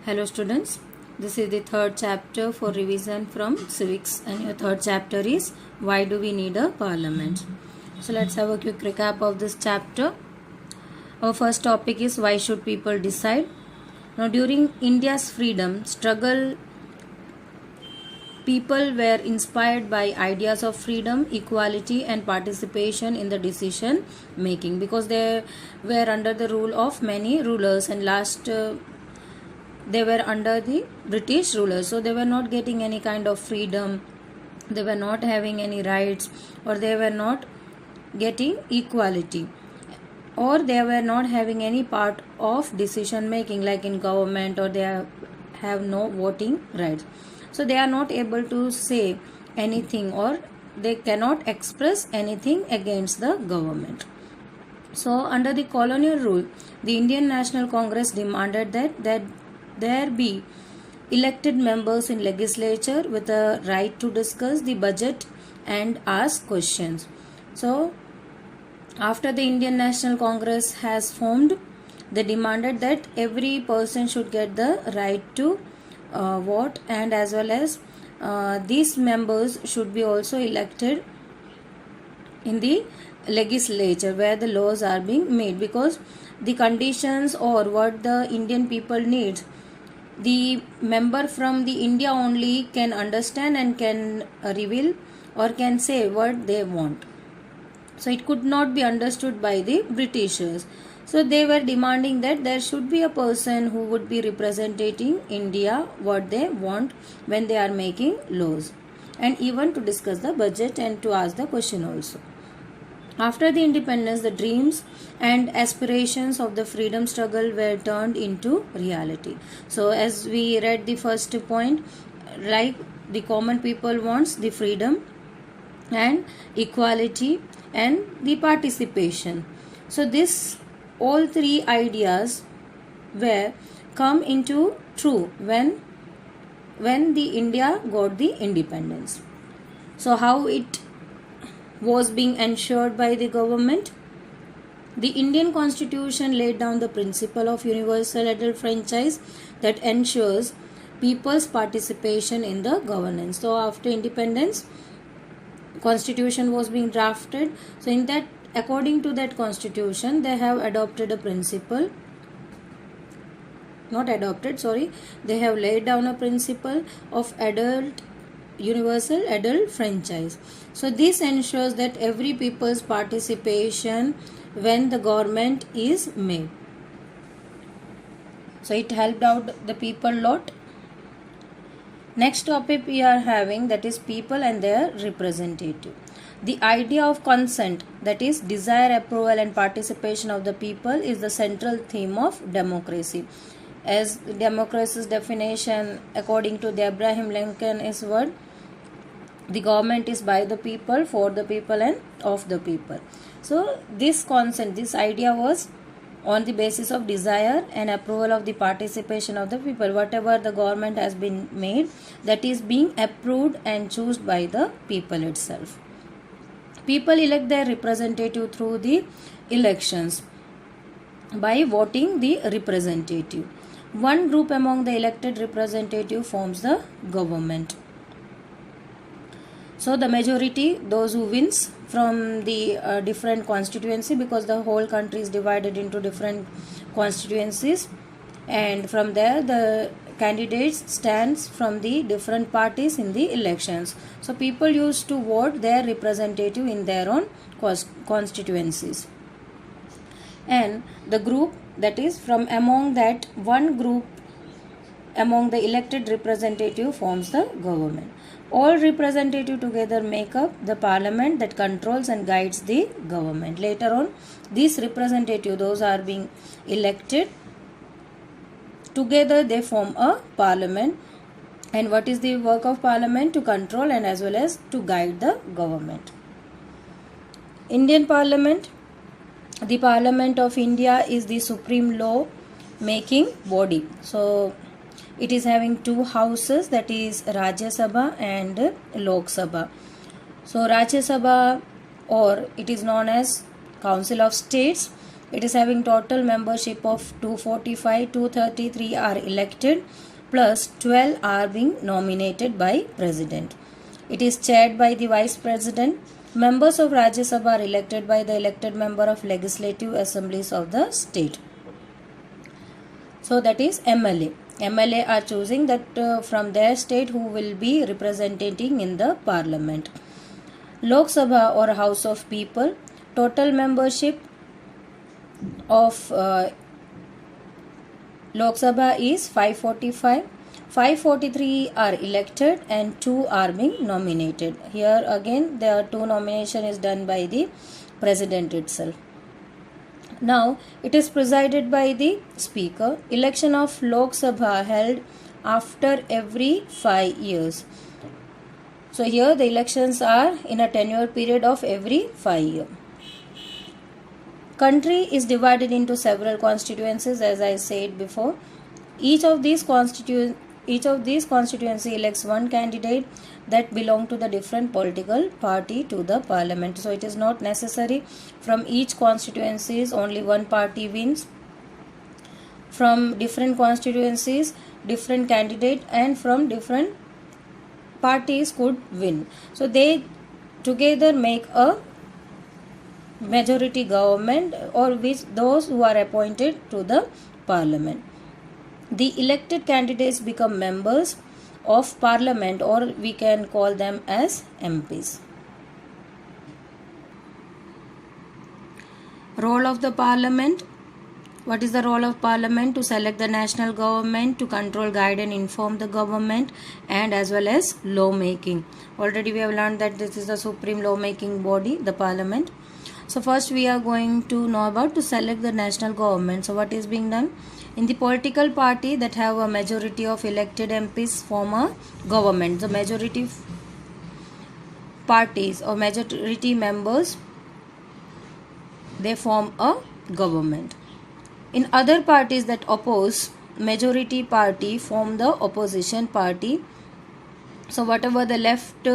Hello students, this is the third chapter for revision from civics, and your third chapter is why do we need a parliament. So let's have a quick recap of this chapter. Our first topic is why should people decide. Now during India's freedom struggle, people were inspired by ideas of freedom, equality and participation in the decision making, because they were under the rule of many rulers, and they were under the British rulers, so they were not getting any kind of freedom, they were not having any rights, or they were not getting equality, or they were not having any part of decision making like in government, or they have no voting rights. So they are not able to say anything, or they cannot express anything against the government. So under the colonial rule, the Indian National Congress demanded that there be elected members in legislature with a right to discuss the budget and ask questions. So after the Indian National Congress has formed, they demanded that every person should get the right to vote, and as well as these members should be also elected in the legislature where the laws are being made, because the conditions or what the Indian people needs, the member from the India only can understand and can reveal or can say what they want. So it could not be understood by the Britishers. So they were demanding that there should be a person who would be representing India what they want when they are making laws, and even to discuss the budget and to ask the question also. After the independence, the dreams and aspirations of the freedom struggle were turned into reality. So as we read the first point, like the common people wants the freedom and equality and the participation. So this all three ideas were come into true when the India got the independence. So how it was being ensured by the government? The Indian Constitution laid down the principle of universal adult franchise that ensures people's participation in the governance. So after independence, Constitution was being drafted. So in that, according to that Constitution, they have adopted a principle, not adopted, sorry, they have laid down a principle of universal adult franchise. So this ensures that every people's participation when the government is made. So it helped out the people lot. Next topic we are having, that is people and their representative. The idea of consent, that is desire, approval and participation of the people, is the central theme of democracy. As democracy's definition according to the Abraham Lincoln is what? The government is by the people, for the people and of the people. So this consent, this idea was on the basis of desire and approval of the participation of the people. Whatever the government has been made, that is being approved and chosen by the people itself. People elect their representative through the elections by voting the representative. One group among the elected representative forms the government. So the majority, those who wins from the different constituency, because the whole country is divided into different constituencies, and from there the candidates stands from the different parties in the elections. So people used to vote their representative in their own constituencies, and the group, that is from among that one group among the elected representative forms the government. All representatives together make up the parliament that controls and guides the government. Later on, these representatives, those are being elected, together they form a parliament. And what is the work of parliament? To control and as well as to guide the government. Indian Parliament. The Parliament of India is the supreme law making body. So it is having two houses, that is Rajya Sabha and Lok Sabha. So Rajya Sabha, or it is known as Council of States, It is having total membership of 245, 233 are elected, plus 12 are being nominated by President. It is chaired by the Vice President. Members of Rajya Sabha are elected by the elected member of Legislative Assemblies of the state. So that is MLA. MLA are choosing that from their state who will be representing in the parliament. Lok Sabha or House of People, total membership of Lok Sabha is 545. 543 are elected and 2 are being nominated. Here again the 2 nomination is done by the President itself. Now it is presided by the Speaker. Election of Lok Sabha held after every 5 years. So here the elections are in a tenure period of every 5 years. Country is divided into several constituencies, as I said before. Each of these constituency elects one candidate that belong to the different political party to the parliament. So it is not necessary from each constituencies only one party wins. From different constituencies, different candidate and from different parties could win. So they together make a majority government, or which those who are appointed to the parliament. The elected candidates become members of parliament, or we can call them as MPs. Role of the parliament. What is the role of parliament? To select the national government, to control, guide and inform the government, and as well as law making. Already we have learned that this is the supreme law making body, the parliament. So first we are going to know about to select the national government. So what is being done? In the political party that have a majority of elected MPs form a government. The majority parties or majority members, they form a government. In other parties that oppose, majority party form the opposition party. So whatever the left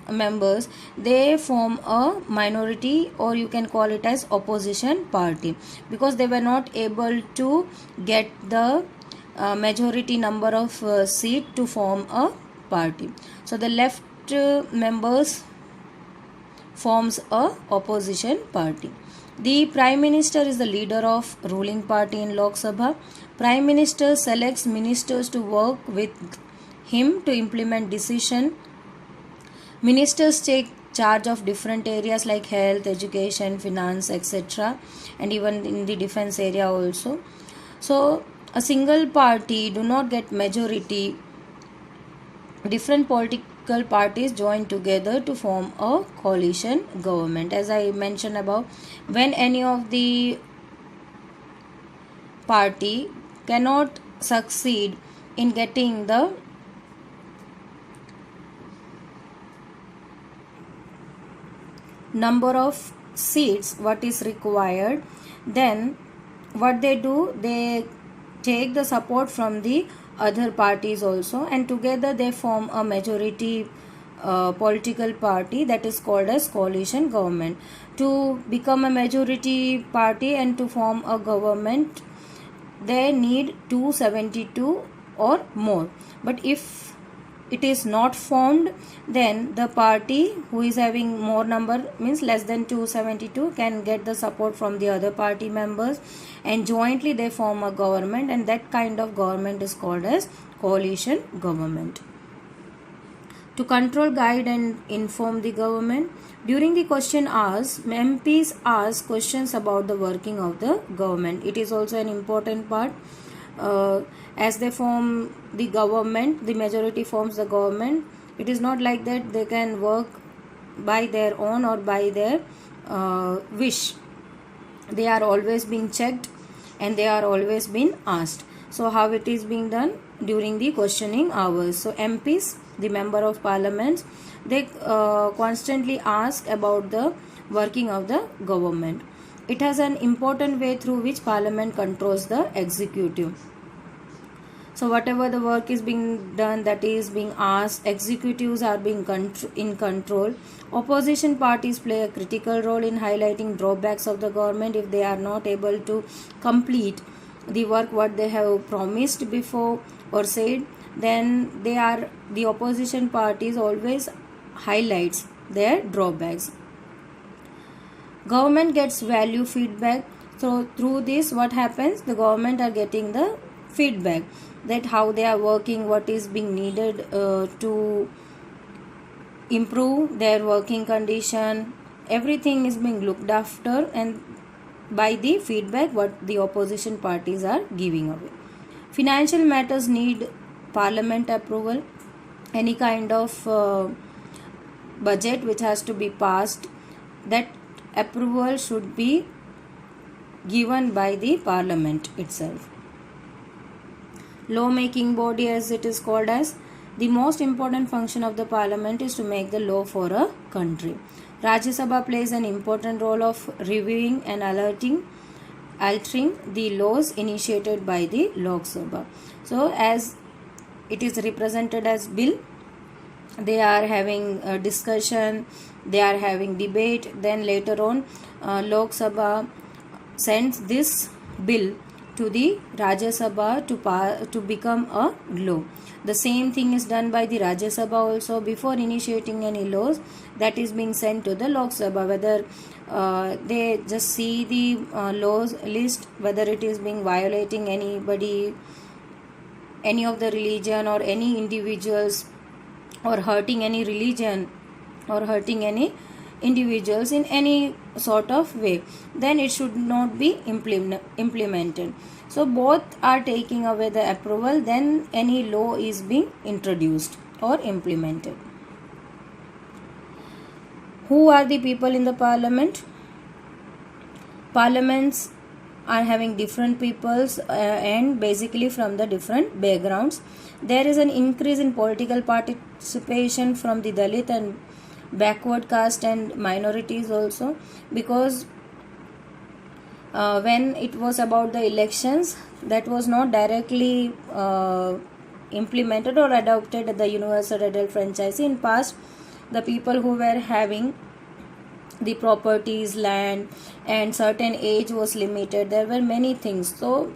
members, they form a minority, or you can call it as opposition party, because they were not able to get the majority number of seat to form a party. So the left members forms a opposition party. The Prime Minister is the leader of ruling party in Lok Sabha. Prime Minister selects ministers to work with him to implement decision. Ministers take charge of different areas like health, education, finance, etc., and even in the defense area also. So a single party do not get majority. Different political parties join together to form a coalition government. As I mentioned above, when any of the party cannot succeed in getting the number of seats what is required, then what they do, they take the support from the other parties also, and together they form a majority political party that is called as coalition government. To become a majority party and to form a government, they need 272 or more. But if it is not formed, then the party who is having more number, means less than 272, can get the support from the other party members, and jointly they form a government, and that kind of government is called as coalition government. To control, guide and inform the government. During the question hours, MPs ask questions about the working of the government. It is also an important part. As they form the government, the majority forms the government. It is not like that they can work by their own or by their wish. They are always being checked and they are always being asked. So how it is being done? During the questioning hours. So MPs, the member of parliament, they constantly ask about the working of the government. It has an important way through which parliament controls the executive. So whatever the work is being done, that is being asked, executives are being in control. Opposition parties play a critical role in highlighting drawbacks of the government if they are not able to complete the work what they have promised before or said. Then the opposition parties always highlights their drawbacks. Government gets value feedback. So through this, what happens, the government are getting the feedback that how they are working, what is being needed to improve their working condition. Everything is being looked after, and by the feedback what the opposition parties are giving away. Financial matters need parliament approval. Any kind of budget which has to be passed, that approval should be given by the parliament itself. Law-making body, as it is called as, the most important function of the parliament is to make the law for a country. Rajya Sabha plays an important role of reviewing and altering the laws initiated by the Lok Sabha. So as it is represented as bill, they are having a discussion, they are having debate, then later on Lok Sabha sends this bill to the Rajya Sabha to become a law. The same thing is done by the Rajya Sabha also. Before initiating any laws, that is being sent to the Lok Sabha, whether they just see the laws list, whether it is being violating anybody, any of the religion or any individuals, or hurting any religion or hurting any individuals in any sort of way, then it should not be implemented. So both are taking away the approval, then any law is being introduced or implemented. Who are the people in the parliament? Parliaments are having different peoples and basically from the different backgrounds. There is an increase in political participation from the Dalit and backward caste and minorities also, because when it was about the elections, that was not directly implemented or adopted at the universal adult franchise. In past, the people who were having the properties, land, and certain age was limited, there were many things. So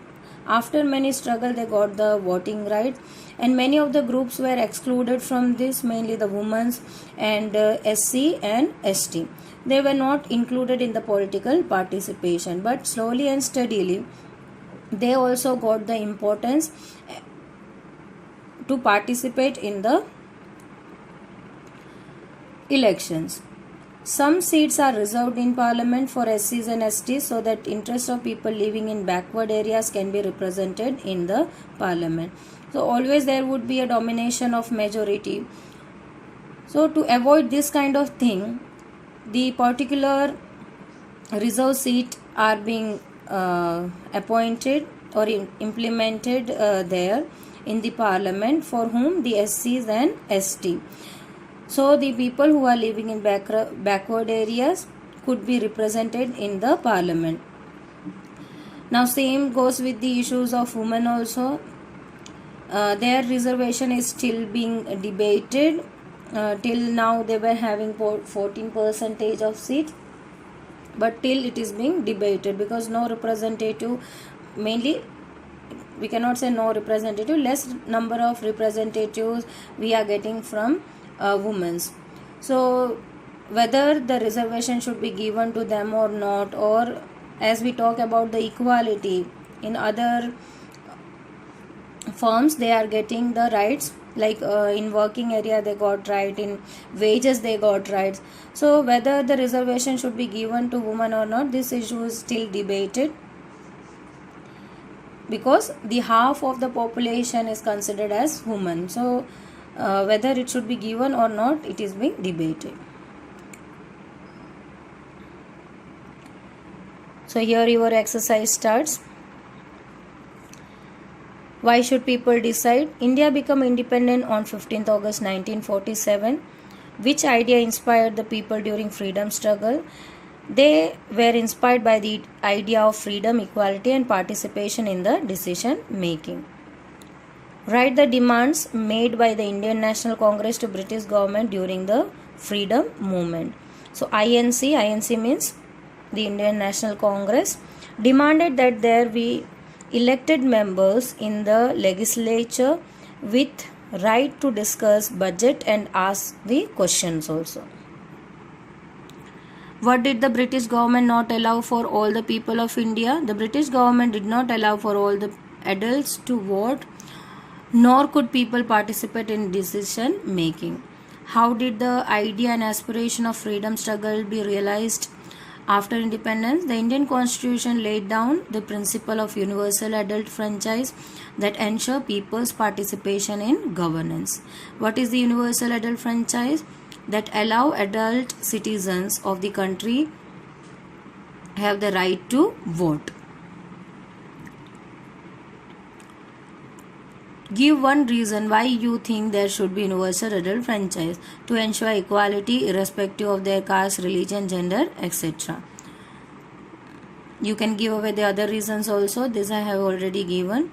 after many struggle, they got the voting right, and many of the groups were excluded from this, mainly the women's and SC and ST. They were not included in the political participation, but slowly and steadily they also got the importance to participate in the elections. Some seats are reserved in parliament for SCs and STs so that interests of people living in backward areas can be represented in the parliament. So always there would be a domination of majority. So to avoid this kind of thing, the particular reserve seat are being appointed or implemented there in the parliament for whom the SCs and ST. So the people who are living in backward areas could be represented in the parliament. Now same goes with the issues of women also. Their reservation is still being debated. Till now they were having 14% of seats, but till it is being debated because no representative, mainly we cannot say no representative, less number of representatives we are getting from women's. So whether the reservation should be given to them or not, or as we talk about the equality in other firms, they are getting the rights, like in working area they got right, in wages they got rights. So whether the reservation should be given to women or not, this issue is still debated, because the half of the population is considered as women. So whether it should be given or not, it is being debated. So here your exercise starts. Why should people decide? India became independent on 15th August 1947. Which idea inspired the people during freedom struggle? They were inspired by the idea of freedom, equality and participation in the decision making. Write the demands made by the Indian National Congress to British government during the freedom movement. So INC means the Indian National Congress, demanded that there be elected members in the legislature with right to discuss budget and ask the questions also. What did the British government not allow for all the people of India? The British government did not allow for all the adults to vote, nor could people participate in decision making. How did the idea and aspiration of freedom struggle be realized after independence? The Indian Constitution laid down the principle of universal adult franchise that ensure people's participation in governance. What is the universal adult franchise? That allow adult citizens of the country have the right to vote. Give one reason why you think there should be universal adult franchise. To ensure equality irrespective of their caste, religion, gender, etc. You can give away the other reasons also. This I have already given.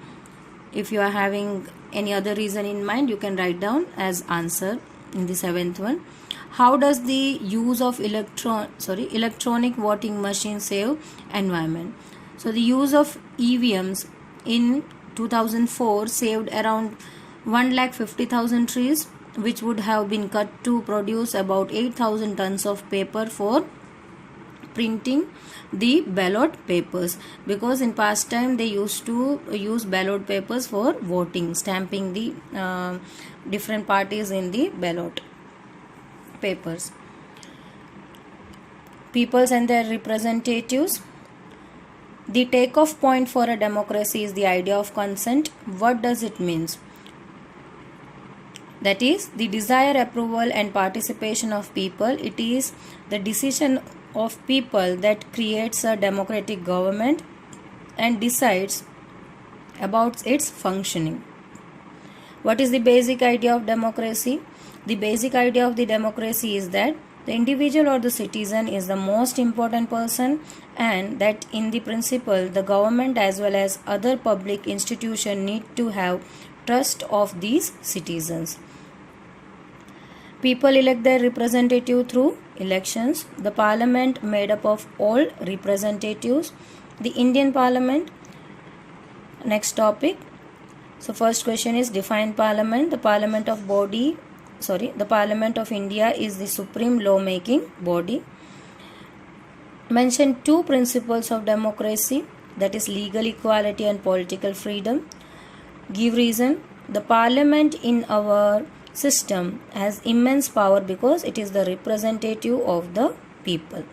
If you are having any other reason in mind, you can write down as answer in the 7th one. How does the use of electronic voting machines save environment? So the use of EVMs in 2004 saved around 1,50,000 trees, which would have been cut to produce about 8,000 tons of paper for printing the ballot papers, because in past time they used to use ballot papers for voting, stamping the different parties in the ballot papers. Peoples and their representatives. The takeoff point for a democracy is the idea of consent. What does it mean? That is the desire, approval and participation of people. It is the decision of people that creates a democratic government and decides about its functioning. What is the basic idea of democracy? The basic idea of the democracy is that the individual or the citizen is the most important person, and that in the principle the government as well as other public institutions need to have trust of these citizens. People elect their representative through elections. The parliament made up of all representatives. The Indian parliament. Next topic. So first question is define parliament. The parliament of India is the supreme law-making body. Mention two principles of democracy, that is legal equality and political freedom. Give reason. The parliament in our system has immense power because it is the representative of the people.